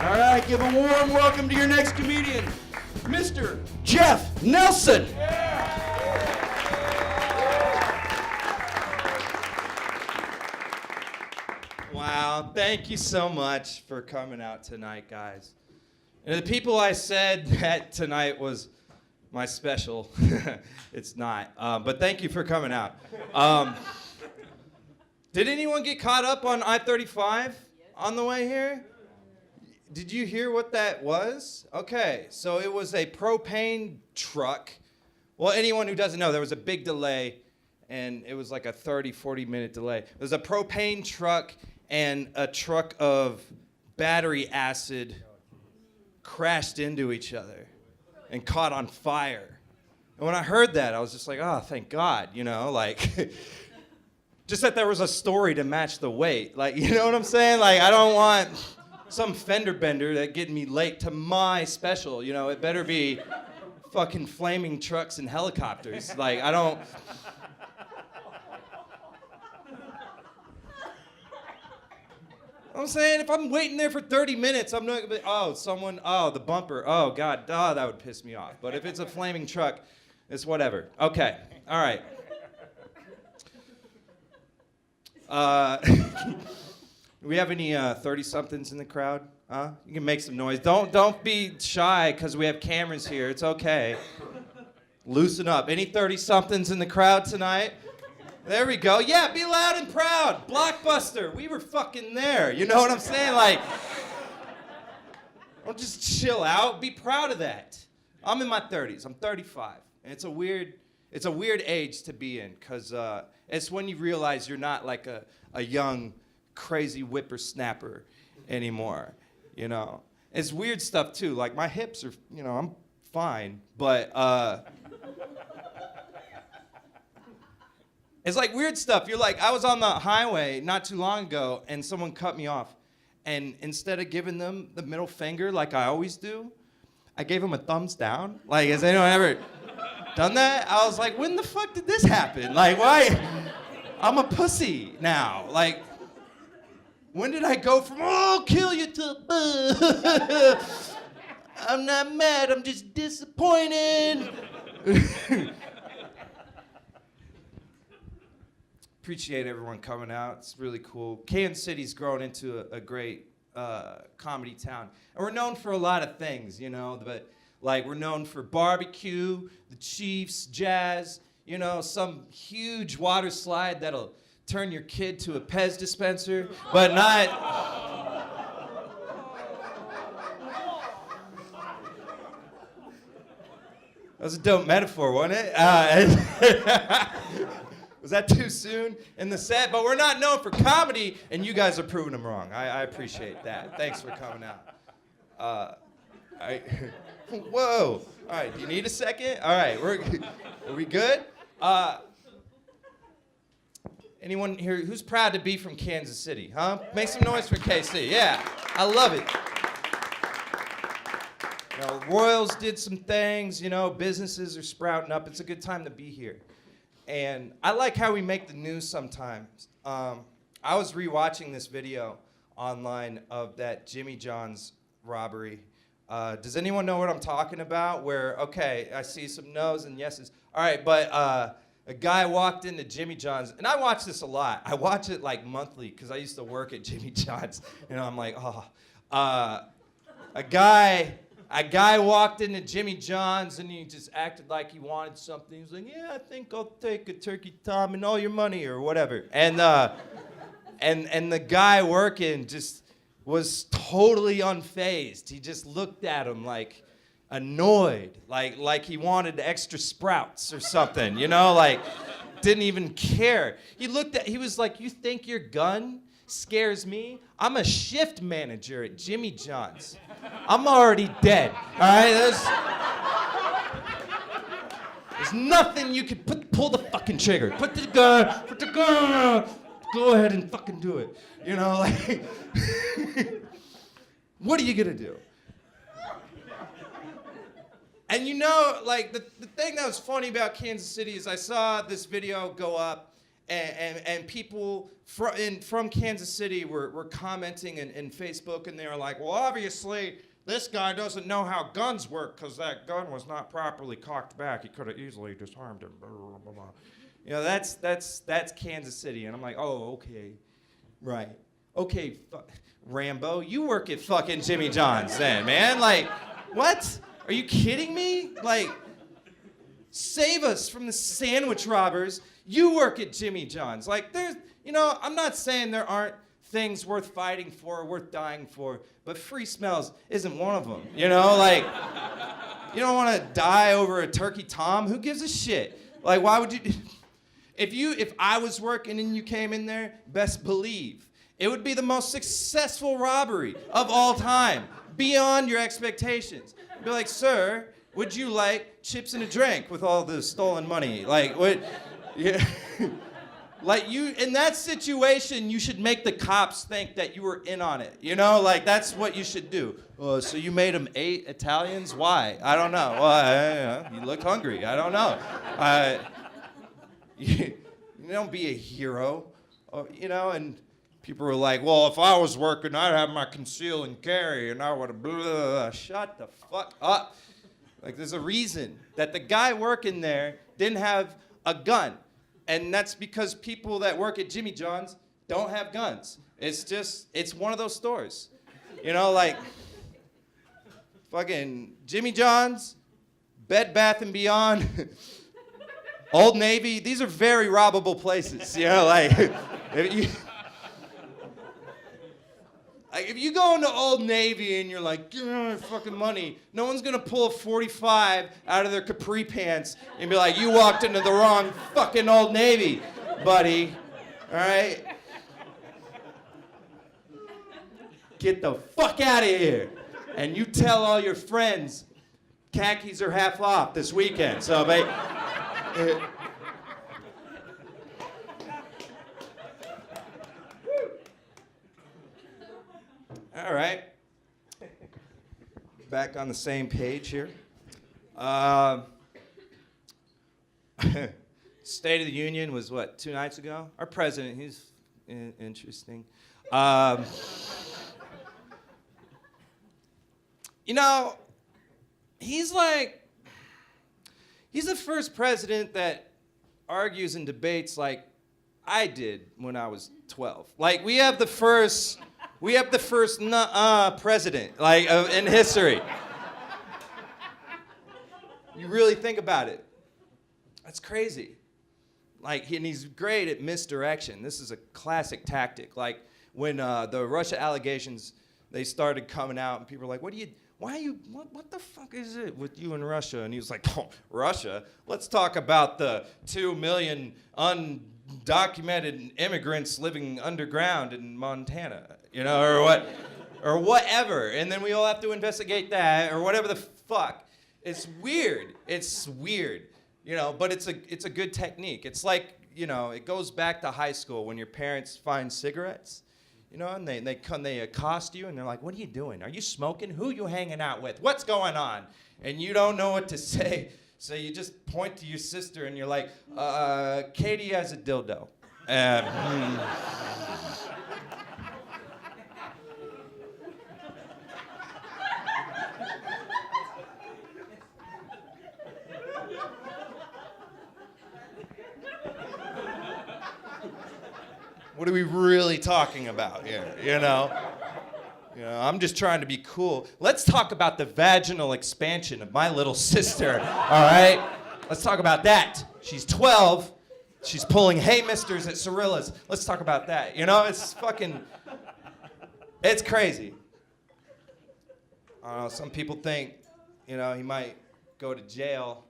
All right, give a warm welcome to your next comedian, Mr. Jeff Nelson. Wow, thank you so much for coming out tonight, guys. And the people I said that tonight was my special, it's not, but thank you for coming out. Did anyone get caught up on I-35 on the way here? Did you hear what that was? Okay, so it was a propane truck. Well, anyone who doesn't know, there was a big delay, and it was like a 30, 40-minute delay. It was a propane truck and a truck of battery acid crashed into each other and caught on fire. And when I heard that, I was just like, oh, thank God, you know, like, just that there was a story to match the weight. Like, you know what I'm saying? Like, I don't want some fender bender that getting me late to my special, you know, it better be fucking flaming trucks and helicopters. Like, I don't. I'm saying, if I'm waiting there for 30 minutes, I'm not gonna be, the bumper, oh God, that would piss me off. But if it's a flaming truck, it's whatever. Okay, all right. Do we have any 30-somethings in the crowd? Huh? You can make some noise. Don't be shy, because we have cameras here. It's okay. Loosen up. Any 30-somethings in the crowd tonight? There we go. Yeah, be loud and proud. Blockbuster. We were fucking there. You know what I'm saying? Like, don't just chill out. Be proud of that. I'm in my 30s. I'm 35. And it's a weird age to be in, because it's when you realize you're not like a young, crazy whippersnapper anymore, you know. It's weird stuff too. Like, my hips are, you know, I'm fine, but it's like weird stuff. You're like, I was on the highway not too long ago, and someone cut me off, and instead of giving them the middle finger like I always do, I gave them a thumbs down. Like, has anyone ever done that? I was like, when the fuck did this happen? Like, why? I'm a pussy now. Like, when did I go from, oh, kill you, to, I'm not mad, I'm just disappointed. Appreciate everyone coming out. It's really cool. Kansas City's grown into a great comedy town. And we're known for a lot of things, you know, but like, we're known for barbecue, the Chiefs, jazz, you know, some huge water slide that'll turn your kid to a Pez dispenser, but not. That was a dope metaphor, wasn't it? Was that too soon in the set? But we're not known for comedy, and you guys are proving them wrong. I appreciate that. Thanks for coming out. Whoa. All right, do you need a second? All right, are we good? Anyone here who's proud to be from Kansas City, huh? Make some noise for KC. Yeah, I love it. You know, Royals did some things, you know, businesses are sprouting up. It's a good time to be here. And I like how we make the news sometimes. I was rewatching this video online of that Jimmy John's robbery. Does anyone know what I'm talking about? Where, okay, I see some no's and yeses. All right, but a guy walked into Jimmy John's, and I watch this a lot. I watch it like monthly, because I used to work at Jimmy John's. You know, I'm like, oh. A guy walked into Jimmy John's, and he just acted like he wanted something. He was like, yeah, I think I'll take a turkey tom and all your money, or whatever. And the guy working just was totally unfazed. He just looked at him like annoyed, like he wanted extra sprouts or something, you know, like didn't even care. He was like, you think your gun scares me? I'm a shift manager at Jimmy John's. I'm already dead, all right? There's nothing you could pull the fucking trigger. Put the gun, go ahead and fucking do it. You know, like, what are you gonna do? And you know, like, the thing that was funny about Kansas City is I saw this video go up, and people from Kansas City were commenting in Facebook, and they were like, well, obviously, this guy doesn't know how guns work because that gun was not properly cocked back. He could have easily disarmed him. Blah, blah, blah, blah. You know, that's Kansas City. And I'm like, oh, okay, right. Okay, Rambo, you work at fucking Jimmy John's then, man. Like, what? Are you kidding me? Like, save us from the sandwich robbers. You work at Jimmy John's. Like, there's, you know, I'm not saying there aren't things worth fighting for, worth dying for, but free smells isn't one of them. You know, like, you don't want to die over a turkey tom. Who gives a shit? Like, why would you? If I was working and you came in there, best believe it would be the most successful robbery of all time, beyond your expectations. Be like, sir, would you like chips and a drink with all the stolen money? Like, what? Yeah. Like, you, in that situation, you should make the cops think that you were in on it. You know, like, that's what you should do. Oh, so you made them 8 Italians? Why? I don't know. Well, you look hungry. I don't know. You don't be a hero, you know, and people were like, well, if I was working, I'd have my conceal and carry, and I would have blah. Shut the fuck up. Like, there's a reason that the guy working there didn't have a gun. And that's because people that work at Jimmy John's don't have guns. It's one of those stores. You know, like, fucking Jimmy John's, Bed Bath & Beyond, Old Navy, these are very robbable places. You know, like, if you go into Old Navy and you're like, give me my fucking money, no one's gonna pull a 45 out of their capri pants and be like, you walked into the wrong fucking Old Navy, buddy. All right? Get the fuck out of here. And you tell all your friends khakis are half off this weekend. So, all right. Back on the same page here. State of the Union was what, 2 nights ago? Our president, he's interesting. You know, he's the first president that argues in debates like I did when I was 12. Like, we have the first president, like, in history. You really think about it. That's crazy. Like, and he's great at misdirection. This is a classic tactic. Like, when the Russia allegations, they started coming out, and people were like, what the fuck is it with you and Russia? And he was like, oh, Russia? Let's talk about the 2 million undocumented immigrants living underground in Montana, you know, or whatever. And then we all have to investigate that, or whatever the fuck. It's weird, you know, but it's a good technique. It's like, you know, it goes back to high school when your parents find cigarettes, you know, and they accost you, and they're like, what are you doing? Are you smoking? Who are you hanging out with? What's going on? And you don't know what to say, so you just point to your sister, and you're like, Katie has a dildo. What are we really talking about here, you know? You know, I'm just trying to be cool. Let's talk about the vaginal expansion of my little sister, all right? Let's talk about that. She's 12. She's pulling hay misters at Cirillas. Let's talk about that. You know, it's crazy. Some people think, you know, he might go to jail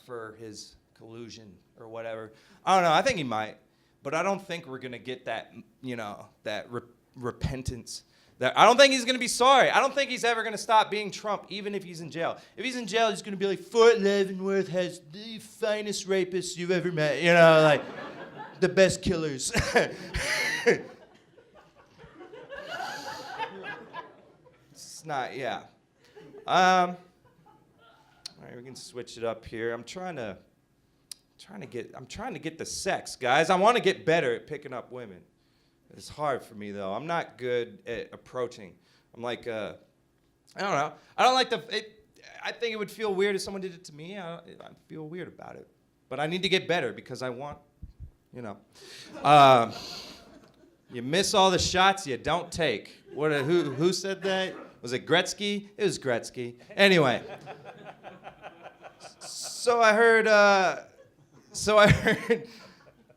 for his collusion or whatever. I don't know. I think he might. But I don't think we're going to get that, you know, that repentance. I don't think he's going to be sorry. I don't think he's ever going to stop being Trump, even if he's in jail. If he's in jail, he's going to be like, Fort Leavenworth has the finest rapists you've ever met. You know, like, the best killers. It's not, yeah. All right, we can switch it up here. I'm trying to I'm trying to get the sex, guys. I want to get better at picking up women. It's hard for me though. I'm not good at approaching. I'm like, I don't know. I don't like I think it would feel weird if someone did it to me. I feel weird about it. But I need to get better because I want, you know. You miss all the shots you don't take. Who said that? Was it Gretzky? It was Gretzky. Anyway. So I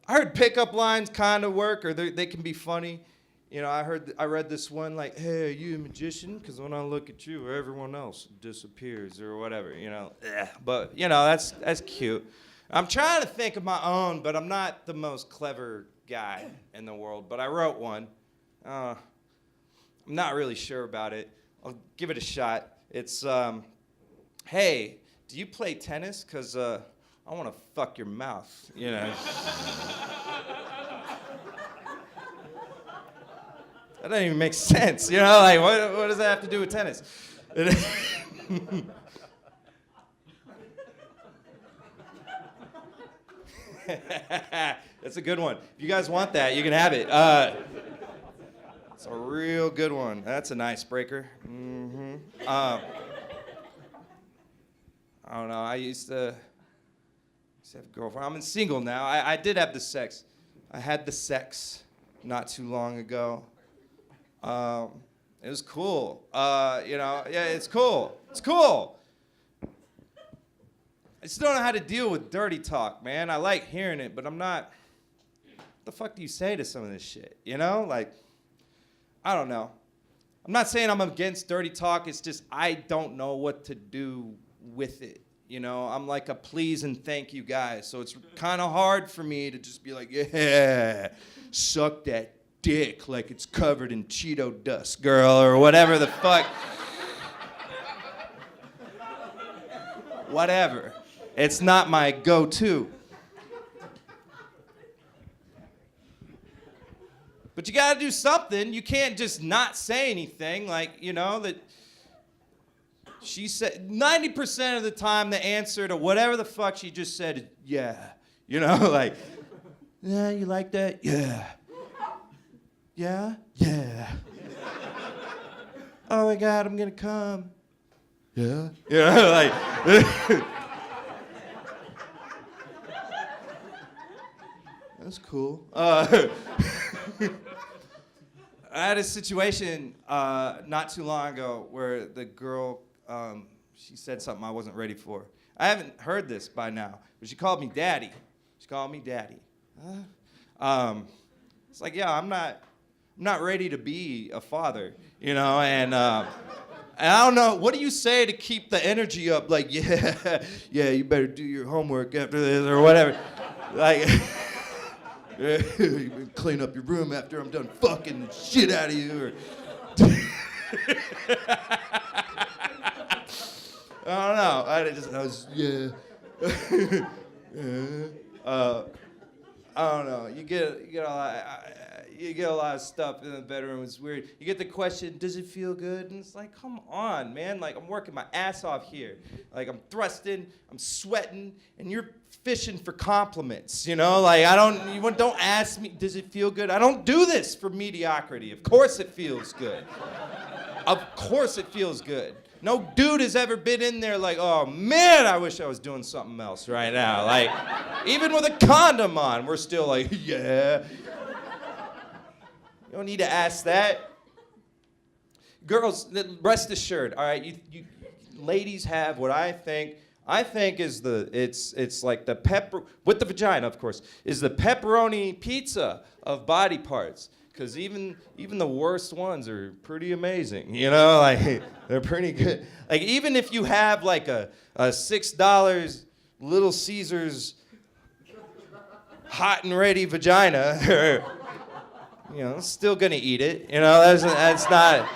heard pickup lines kind of work, or they can be funny. You know, I read this one like, "Hey, are you a magician? Because when I look at you, everyone else disappears," or whatever. You know, but you know that's cute. I'm trying to think of my own, but I'm not the most clever guy in the world. But I wrote one. I'm not really sure about it. I'll give it a shot. It's, "Hey, do you play tennis? Because I want to fuck your mouth," you know. That doesn't even make sense, you know? Like, what does that have to do with tennis? That's a good one. If you guys want that, you can have it. It's a real good one. That's an icebreaker. Mm-hmm. I don't know. I used to have a girlfriend. I'm single now. I did have the sex. I had the sex not too long ago. It was cool. You know, yeah, it's cool. It's cool. I just don't know how to deal with dirty talk, man. I like hearing it, but I'm not. What the fuck do you say to some of this shit? You know, like, I don't know. I'm not saying I'm against dirty talk. It's just I don't know what to do with it. You know, I'm like a please and thank you guy, so it's kind of hard for me to just be like, yeah, suck that dick like it's covered in Cheeto dust, girl, or whatever the fuck. Whatever. It's not my go-to. But you gotta do something. You can't just not say anything. Like, you know, that she said 90% of the time the answer to whatever the fuck she just said is yeah. You know, like, yeah, you like that? Yeah. Yeah? Yeah. Oh my God, I'm gonna come. Yeah? Yeah, like, that's cool. I had a situation not too long ago where the girl, she said something I wasn't ready for. I haven't heard this by now, but she called me daddy. She called me daddy. It's like, yeah, I'm not ready to be a father, you know, and I don't know, what do you say to keep the energy up? Like, yeah, you better do your homework after this or whatever. Like, you clean up your room after I'm done fucking the shit out of you. Or I don't know. I was, yeah. I don't know. You get a lot of stuff in the bedroom. It's weird. You get the question, does it feel good? And it's like, come on, man. Like, I'm working my ass off here. Like, I'm thrusting, I'm sweating, and you're fishing for compliments, you know? Like, you don't ask me, does it feel good? I don't do this for mediocrity. Of course it feels good. Of course it feels good. No dude has ever been in there like, oh man, I wish I was doing something else right now. Like, even with a condom on, we're still like, yeah. You don't need to ask that. Girls, rest assured, all right, you ladies have what I think is it's like the with the vagina, of course, is the pepperoni pizza of body parts. Because even the worst ones are pretty amazing, you know, like they're pretty good. Like even if you have like a $6 Little Caesars hot and ready vagina, you know, still gonna eat it. You know, that's not.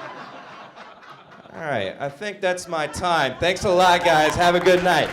All right, I think that's my time. Thanks a lot, guys. Have a good night.